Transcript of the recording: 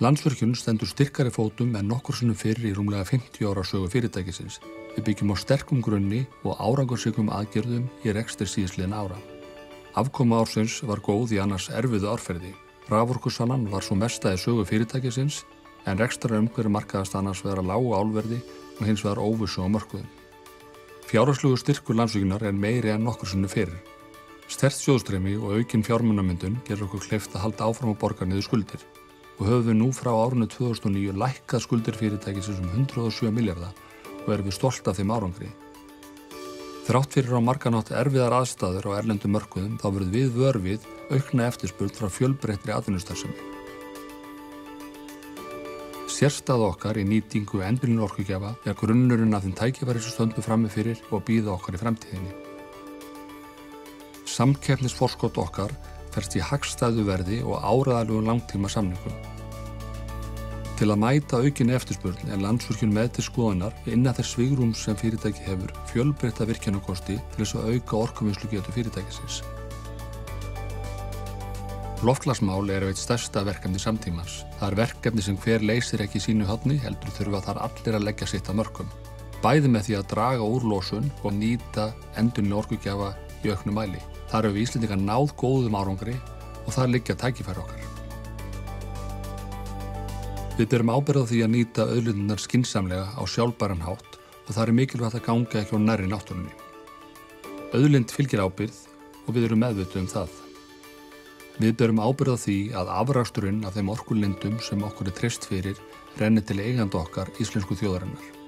Landsvirkjun stendur styrkari fótum en nokkur sinnum fyrr í rúmlega 50 ára sögu fyrirtækisins. Við byggjum á sterkum grunni og árangursríkum aðgerðum í rekstri síðastliðin ára. Afkoma ársins var góð í annars erfiðu árferði. Raforkusalan var svo mesta í sögu fyrirtækisins en rekstrarumhverfi markaðist annars vera lágu álverði og hins vegar óvissu á mörkuðum. Fjárhagslegur styrkur Landsvirkjunar er meiri en nokkur sinnum fyrr. Sterkt sjóðstreymi og aukin fjármunamyndun gerir okkur kleift að halda áfram að borga niður skuldir. Og höfum við nú frá árinu 2009 lækkað skuldir fyrirtækisins 107 milljarða og erum við stolt af þeim árangri. Þrátt fyrir á margan hátt erfiðar aðstæður á erlendum mörkuðum þá verðum við vör við aukna eftirspurn frá fjölbreyttri atvinnustarfsemi. Sérstaða okkar í nýtingu endurnýjanlegra orkugjafa er grunnurinn af þeim tækifæri sem stöndum frammi fyrir og bíða okkar í framtíðinni. Samkeppnisforskot okkar felst í hagstæðu verði og áreiðanlegum langtíma samningum. Til að mæta aukinni eftirspurn er Landsvirkjun með til skoðunar innan þess svigrúms sem fyrirtæki hefur fjölbreytta virkjunarkosti til þess að auka orkuvinnslugetu fyrirtækisins. Loftslagsmál er eitt stærsta verkefni samtímans. Það er verkefni sem hver leysir ekki í sínu horni heldur þurfa þar allir að leggja sitt af mörkum. Bæði með því að draga úr losun og nýta endurnýjanlega orkugjafa í auknum mæli. Þar hefur Íslendingar náð góðum árangri og þar liggja tækifæri okkar. Við berum ábyrgð á því að nýta auðlindirnar skynsamlega á sjálfbæran hátt og það er mikilvægt að ganga ekki á nærri náttúrunni. Auðlind fylgir ábyrgð og við erum meðvituð það. Við berum ábyrgð á því að afraksturinn af þeim orkulindum sem okkur er treyst fyrir renni til eiganda okkar íslensku þjóðarinnar.